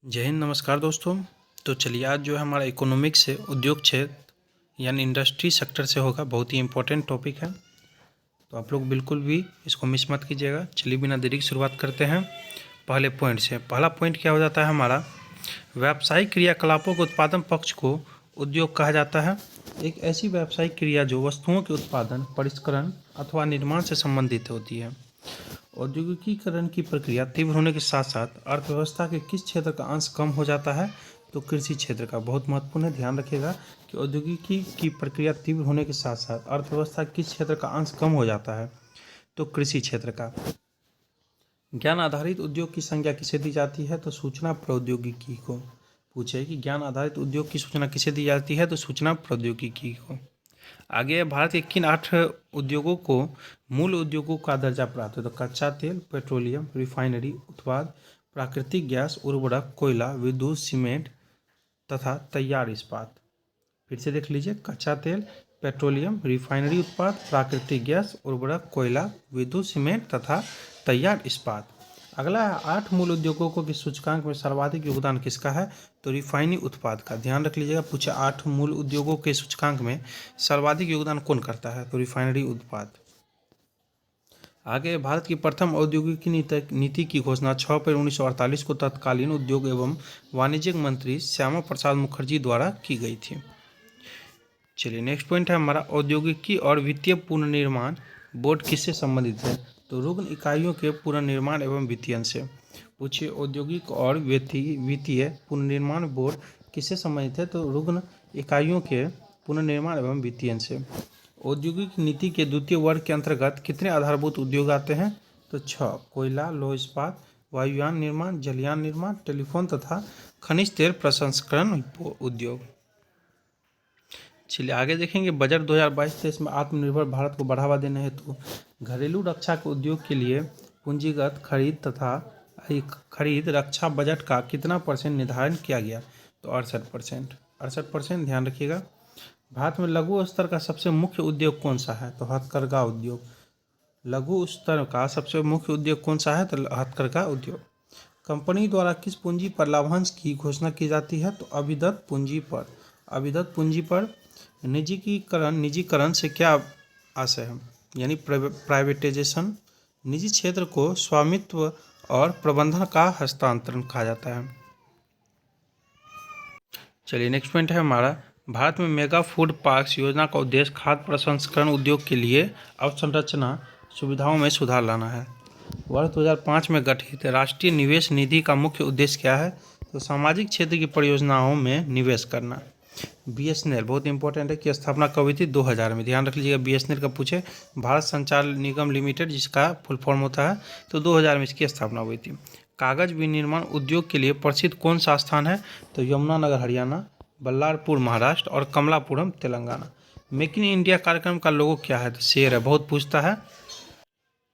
जय हिंद, नमस्कार दोस्तों। तो चलिए आज जो है हमारा इकोनॉमिक्स से उद्योग क्षेत्र यानी इंडस्ट्री सेक्टर से होगा। बहुत ही इम्पोर्टेंट टॉपिक है, तो आप लोग बिल्कुल भी इसको मिस मत कीजिएगा। चलिए बिना देरी की शुरुआत करते हैं पहले पॉइंट से। पहला पॉइंट क्या हो जाता है हमारा, व्यावसायिक क्रियाकलापों के उत्पादन पक्ष को उद्योग कहा जाता है। एक ऐसी व्यावसायिक क्रिया जो वस्तुओं के उत्पादन, परिष्करण अथवा निर्माण से संबंधित होती है। औद्योगिकीकरण की प्रक्रिया तीव्र होने के साथ साथ अर्थव्यवस्था के किस क्षेत्र का अंश कम हो जाता है, तो कृषि क्षेत्र का। बहुत महत्वपूर्ण है, ध्यान रखिएगा कि औद्योगिकी की प्रक्रिया तीव्र होने के साथ साथ अर्थव्यवस्था किस क्षेत्र का अंश कम हो जाता है, तो कृषि क्षेत्र का। ज्ञान आधारित उद्योग की संज्ञा किसे दी जाती है, तो सूचना प्रौद्योगिकी को। पूछे कि ज्ञान आधारित उद्योग की सूचना किसे दी जाती है, तो सूचना प्रौद्योगिकी को। आगे, भारत के किन 8 उद्योगों को मूल उद्योगों का दर्जा प्राप्त है, तो कच्चा तेल, पेट्रोलियम, रिफाइनरी उत्पाद, प्राकृतिक गैस, उर्वरक, कोयला, विद्युत, सीमेंट तथा तैयार इस्पात। फिर से देख लीजिए, कच्चा तेल, पेट्रोलियम, रिफाइनरी उत्पाद, प्राकृतिक गैस, उर्वरक, कोयला, विद्युत, सीमेंट तथा तैयार इस्पात। अगला है 8 मूल उद्योगों को किस सूचकांक में सर्वाधिक योगदान किसका है, तो रिफाइनरी उत्पाद का। ध्यान रख लीजिएगा, पूछे 8 मूल उद्योगों के सूचकांक में सर्वाधिक योगदान कौन करता है, तो रिफाइनरी उत्पाद। आगे, भारत की प्रथम औद्योगिक नीति की घोषणा 6 अप्रैल 1948 को तत्कालीन उद्योग एवं वाणिज्य मंत्री श्यामा प्रसाद मुखर्जी द्वारा की गई थी। चलिए नेक्स्ट पॉइंट है हमारा, औद्योगिकी और वित्तीय पुनर्निर्माण बोर्ड किससे संबंधित है, तो रुग्ण इकाइयों के पुनर्निर्माण एवं वित्तीयन से। पूछिए, औद्योगिक और वित्तीय पुनर्निर्माण बोर्ड किससे संबंधित है, तो रुग्ण इकाइयों के पुनर्निर्माण एवं वित्तीयन से। औद्योगिक नीति के द्वितीय वर्ग के अंतर्गत कितने आधारभूत उद्योग आते हैं, तो 6। कोयला, लौह इस्पात, वायुयान निर्माण, जलयान निर्माण, टेलीफोन तथा खनिज तेल प्रसंस्करण उद्योग। चलिए आगे देखेंगे, बजट 2022-23 में आत्मनिर्भर भारत को बढ़ावा देने हेतु घरेलू रक्षा के उद्योग के लिए पूंजीगत खरीद रक्षा बजट का कितना % निर्धारण किया गया, तो 68%। 68%, ध्यान रखिएगा। भारत में लघु स्तर का सबसे मुख्य उद्योग कौन सा है, तो हथकरघा उद्योग। लघु स्तर का सबसे मुख्य उद्योग कौन सा है, तो हथकरघा उद्योग। कंपनी द्वारा किस पूंजी पर लाभांश की घोषणा की जाती है, तो अभिदत्त पूंजी पर। अभिदत्त पूंजी पर। निजीकरण से क्या आशय है, यानी प्राइवेटाइजेशन। निजी क्षेत्र को स्वामित्व और प्रबंधन का हस्तांतरण कहा जाता है। चलिए नेक्स्ट पॉइंट है हमारा, भारत में मेगा फूड पार्क्स योजना का उद्देश्य खाद्य प्रसंस्करण उद्योग के लिए अवसंरचना सुविधाओं में सुधार लाना है। वर्ष 2005 में गठित राष्ट्रीय निवेश निधि का मुख्य उद्देश्य क्या है, तो सामाजिक क्षेत्र की परियोजनाओं में निवेश करना। BSNL बहुत इंपॉर्टेंट है कि स्थापना कब हुई थी, 2000 में। ध्यान रख लीजिएगा, BSNL का पूछे, भारत संचार निगम लिमिटेड जिसका फुल फॉर्म होता है, तो 2000 में इसकी स्थापना हुई थी। कागज विनिर्माण उद्योग के लिए प्रसिद्ध कौन सा स्थान है, तो यमुनानगर हरियाणा, बल्लारपुर महाराष्ट्र और Kamalapuram Telangana. Make in India कार्यक्रम का लोगो क्या है, तो शेर है। बहुत पूछता है,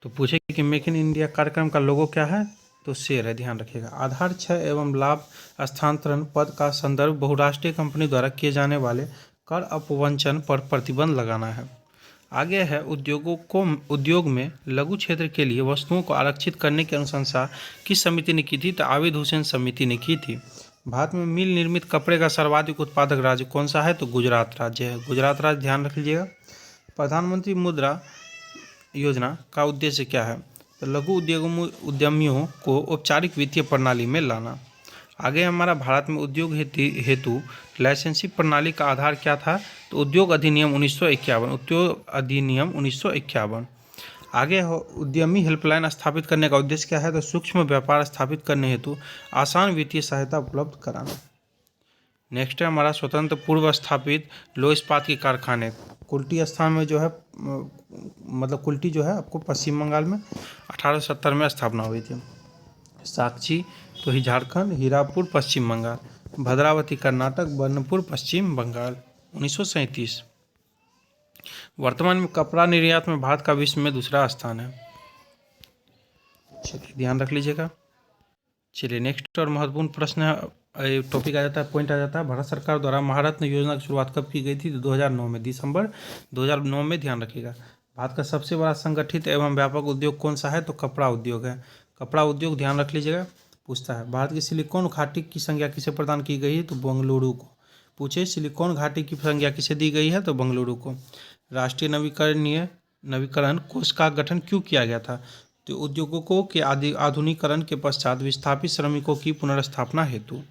तो पूछे कि मेक इन इंडिया कार्यक्रम का लोगो क्या है, तो शेर है, ध्यान रखिएगा। आधार क्षय एवं लाभ स्थानांतरण पद का संदर्भ बहुराष्ट्रीय कंपनी द्वारा किए जाने वाले कर अपवंचन पर प्रतिबंध लगाना है। आगे है, उद्योग में लघु क्षेत्र के लिए वस्तुओं को आरक्षित करने की अनुशंसा किस समिति ने की थी, तो आबिद हुसैन समिति ने की थी। भारत में मिल निर्मित कपड़े का सर्वाधिक उत्पादक राज्य कौन सा है, तो गुजरात राज्य है। गुजरात राज्य, ध्यान रख लीजिएगा। प्रधानमंत्री मुद्रा योजना का उद्देश्य क्या है, तो लघु उद्यमियों को औपचारिक वित्तीय प्रणाली में लाना। आगे हमारा, भारत में उद्योग हेतु लाइसेंसिंग प्रणाली का आधार क्या था, तो उद्योग अधिनियम 1951। उद्योग अधिनियम 1951। आगे उद्यमी हेल्पलाइन स्थापित करने का उद्देश्य क्या है, तो सूक्ष्म व्यापार स्थापित करने हेतु आसान वित्तीय सहायता उपलब्ध कराना। नेक्स्ट है हमारा, स्वतंत्र पूर्व स्थापित लौह इस्पात के कारखाने। कुल्टी स्थान में जो है, मतलब कुल्टी जो है आपको पश्चिम बंगाल में 1870 में स्थापना हुई थी। साक्षी तो ही झारखंड, हीरापुर पश्चिम बंगाल, भद्रावती कर्नाटक, बर्नपुर पश्चिम बंगाल। 1937। वर्तमान में कपड़ा निर्यात में भारत का विश्व में दूसरा स्थान है। चलिए ध्यान रख लीजिएगा। चलिए नेक्स्ट और महत्वपूर्ण प्रश्न है, टॉपिक आ जाता है, पॉइंट आ जाता है, भारत सरकार द्वारा महारत्न योजना की शुरुआत कब की गई थी, तो 2009 में, दिसंबर 2009 में। ध्यान रखिएगा। भारत का सबसे बड़ा संगठित एवं व्यापक उद्योग कौन सा है, तो कपड़ा उद्योग है। कपड़ा उद्योग, ध्यान रख लीजिएगा। पूछता है। भारत की सिलिकॉन घाटी की संज्ञा किसे प्रदान की गई है? तो बेंगलुरु को। पूछे सिलिकॉन घाटी की संज्ञा किसे दी गई है? तो बेंगलुरु को। राष्ट्रीय नवीकरण कोष का गठन क्यों किया गया था? तो उद्योगों के आधुनिकीकरण के पश्चात विस्थापित श्रमिकों की पुनर्स्थापना हेतु।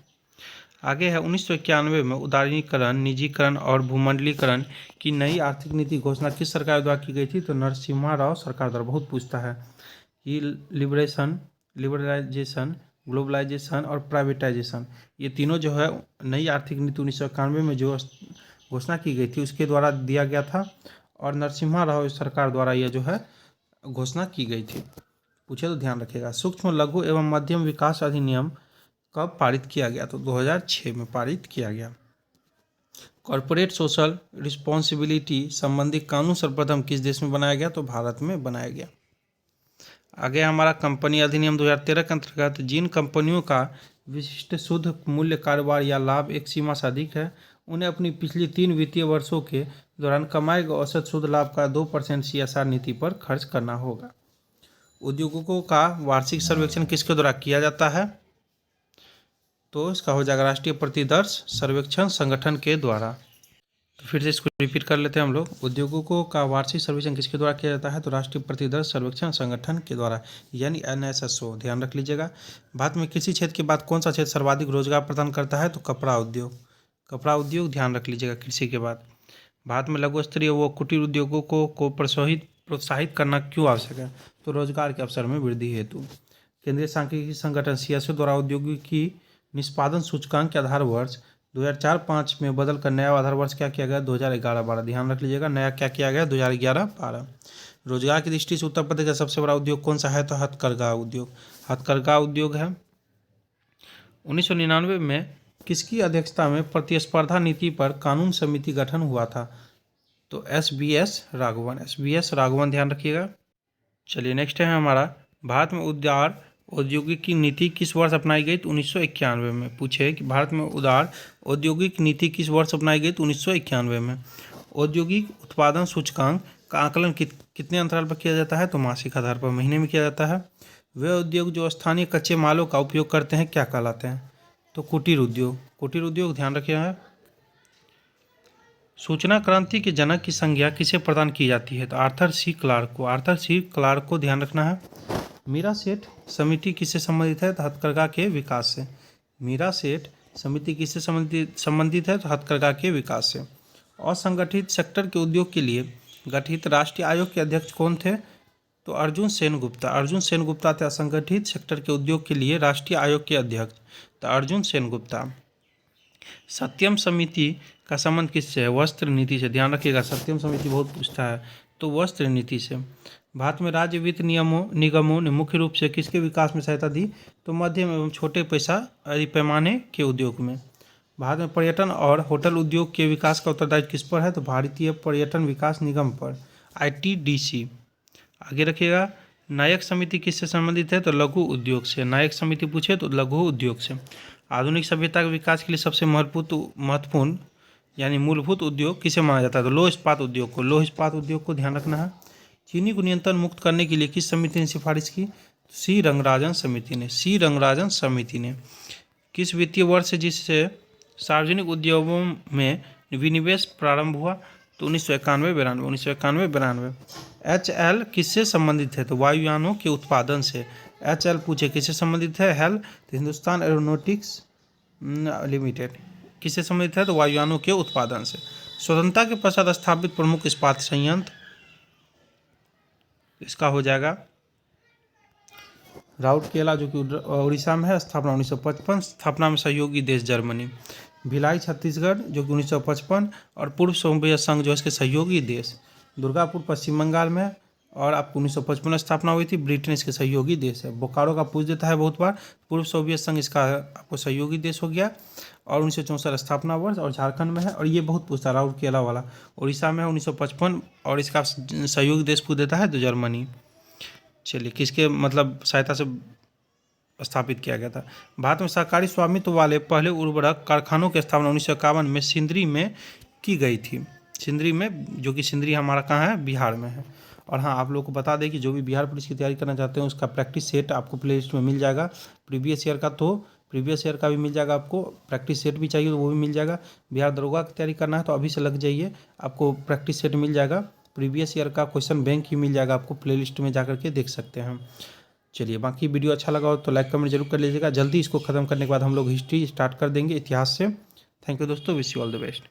आगे है 1991 में उदारीकरण, निजीकरण और भूमंडलीकरण की नई आर्थिक नीति घोषणा किस सरकार द्वारा की गई थी? तो नरसिम्हा राव सरकार द्वारा। बहुत पूछता है कि लिबरलाइजेशन, ग्लोबलाइजेशन और प्राइवेटाइजेशन, ये तीनों जो है नई आर्थिक नीति 1991 में जो घोषणा की गई थी उसके द्वारा दिया गया था, और नरसिम्हा राव सरकार द्वारा यह जो है घोषणा की गई थी। पूछे तो ध्यान रखिएगा। सूक्ष्म लघु एवं मध्यम विकास अधिनियम कब पारित किया गया? तो 2006 में पारित किया गया। कॉर्पोरेट सोशल रिस्पॉन्सिबिलिटी संबंधी कानून सर्वप्रथम किस देश में बनाया गया? तो भारत में बनाया गया। आगे हमारा कंपनी अधिनियम 2013 के अंतर्गत जिन कंपनियों का विशिष्ट शुद्ध मूल्य कारोबार या लाभ एक सीमा से अधिक है, उन्हें अपनी पिछली 3 वित्तीय वर्षों के दौरान कमाए गए औसत शुद्ध लाभ का 2% CSR नीति पर खर्च करना होगा। उद्योगों का वार्षिक सर्वेक्षण किसके द्वारा किया जाता है? तो इसका हो जाएगा राष्ट्रीय प्रतिदर्श सर्वेक्षण संगठन के द्वारा। तो फिर से इसको रिपीट कर लेते हैं हम लोग। उद्योगों का वार्षिक सर्वेक्षण किसके द्वारा किया जाता है? तो राष्ट्रीय प्रतिदर्श सर्वेक्षण संगठन के द्वारा, यानी NSSO। ध्यान रख लीजिएगा। भारत में कृषि क्षेत्र के बाद कौन सा क्षेत्र सर्वाधिक रोजगार प्रदान करता है? तो कपड़ा उद्योग। कपड़ा उद्योग ध्यान रख लीजिएगा कृषि के बाद। भारत में लघु स्तरीय व कुटीर उद्योगों को प्रोत्साहित करना क्यों आवश्यक है? तो रोजगार के अवसर में वृद्धि हेतु। केंद्रीय सांख्यिकी संगठन CSO द्वारा औद्योगिकी निष्पादन सूचकांक के आधार वर्ष 2004-05 में बदलकर नया आधार वर्ष क्या किया गया? 2011-12। ध्यान रख लीजिएगा, नया क्या किया गया? 2011-12। रोजगार की दृष्टि से उत्तर प्रदेश का सबसे बड़ा उद्योग कौन सा है? तो हथकरघा उद्योग। हथकरघा उद्योग है। 1999 में किसकी अध्यक्षता में प्रतिस्पर्धा नीति पर कानून समिति गठन हुआ था? तो SBS राघवन। ध्यान रखिएगा। चलिए नेक्स्ट है हमारा, भारत में उदार औद्योगिक नीति किस वर्ष अपनाई गई? तो 1991 में। पूछे कि भारत में उदार औद्योगिक नीति किस वर्ष अपनाई गई? तो 1991 में। औद्योगिक उत्पादन सूचकांक का आकलन कितने अंतराल पर किया जाता है? तो मासिक आधार पर, महीने में किया जाता है। वे उद्योग जो स्थानीय कच्चे मालों का उपयोग करते हैं क्या कहलाते हैं? तो कुटीर उद्योग। ध्यान रखिएगा। सूचना क्रांति के जनक की संज्ञा किसे प्रदान की जाती है? तो आर्थर सी क्लार्क को। ध्यान रखना है। मीरा सेठ समिति किससे संबंधित है? तो हथकरघा के विकास से। मीरा सेठ समिति किससे संबंधित है? तो हथकरघा के विकास से। असंगठित सेक्टर के उद्योग के लिए गठित राष्ट्रीय आयोग के अध्यक्ष कौन थे? तो अर्जुन सेन गुप्ता थे असंगठित सेक्टर के उद्योग के लिए राष्ट्रीय आयोग के अध्यक्ष, तो अर्जुन सेन गुप्ता। सत्यम समिति का संबंध किससे है? वस्त्र नीति से। ध्यान रखिएगा, सत्यम समिति बहुत पूछता है, तो वस्त्र नीति से। भारत में राज्य वित्त निगमों ने मुख्य रूप से किसके विकास में सहायता दी? तो मध्यम एवं छोटे पैमाने के उद्योग में। भारत में पर्यटन और होटल उद्योग के विकास का उत्तरदायित्व किस पर है? तो भारतीय पर्यटन विकास निगम पर, ITDC। आगे रखिएगा, नायक समिति किससे संबंधित है? तो लघु उद्योग से। नायक समिति पूछे तो लघु उद्योग से। आधुनिक सभ्यता के विकास के लिए सबसे महत्वपूर्ण यानी मूलभूत उद्योग किसे माना जाता है? तो लौह इस्पात उद्योग को ध्यान रखना है। चीनी को नियंत्रण मुक्त करने के लिए किस समिति ने सिफारिश की? सी रंगराजन समिति ने। किस वित्तीय वर्ष से जिससे सार्वजनिक उद्योगों में विनिवेश प्रारंभ हुआ? तो 1991-92। HL किससे संबंधित है? तो वायुयानों के उत्पादन से। HL पूछे किससे संबंधित है? हेल, तो हिंदुस्तान एरोनॉटिक्स लिमिटेड। किससे संबंधित है? तो वायुयानों के उत्पादन से। स्वतंत्रता के पश्चात स्थापित प्रमुख इस्पात संयंत्र, इसका हो जाएगा राउरकेला जो कि उड़ीसा में है, स्थापना 1955, स्थापना में सहयोगी देश जर्मनी। भिलाई छत्तीसगढ़ जो कि 1955, और पूर्व सोवियत संघ जो इसके सहयोगी देश। दुर्गापुर पश्चिम बंगाल में, और आपको 1955 में स्थापना हुई थी, ब्रिटेन इसके सहयोगी देश है। बोकारो का पूछ देता है बहुत बार, पूर्व सोवियत संघ इसका आपको सहयोगी देश हो गया, और 1964 स्थापना वर्ष, और झारखंड में है। और ये बहुत पूछता है राउरकेला वाला, उड़ीसा में है 1955, और इसका सहयोगी देश पूछ देता है तो जर्मनी। चलिए, किसके मतलब सहायता से स्थापित किया गया था? भारत में सहकारी स्वामित्व वाले पहले उर्वरक कारखानों की स्थापना 1951 में सिंदरी में की गई थी। सिंदरी में, जो कि सिंदरी हमारा कहाँ है? बिहार में है। और हाँ, आप लोग को बता दें कि जो भी बिहार पुलिस की तैयारी करना चाहते हैं उसका प्रैक्टिस सेट आपको प्ले लिस्ट में मिल जाएगा। प्रीवियस ईयर का भी मिल जाएगा, आपको प्रैक्टिस सेट भी चाहिए तो वो भी मिल जाएगा। बिहार दरोगा की तैयारी करना है तो अभी से लग जाइए, आपको प्रैक्टिस सेट मिल जाएगा। प्रीवियस ईयर का क्वेश्चन बैंक ही मिल जाएगा, आपको प्ले लिस्ट में जा करके देख सकते हैं। चलिए, बाकी वीडियो अच्छा लगा हो तो लाइक कमेंट जरूर कर लीजिएगा। जल्दी इसको खत्म करने के बाद हम लोग हिस्ट्री स्टार्ट कर देंगे इतिहास से। थैंक यू दोस्तों, wish you all the best.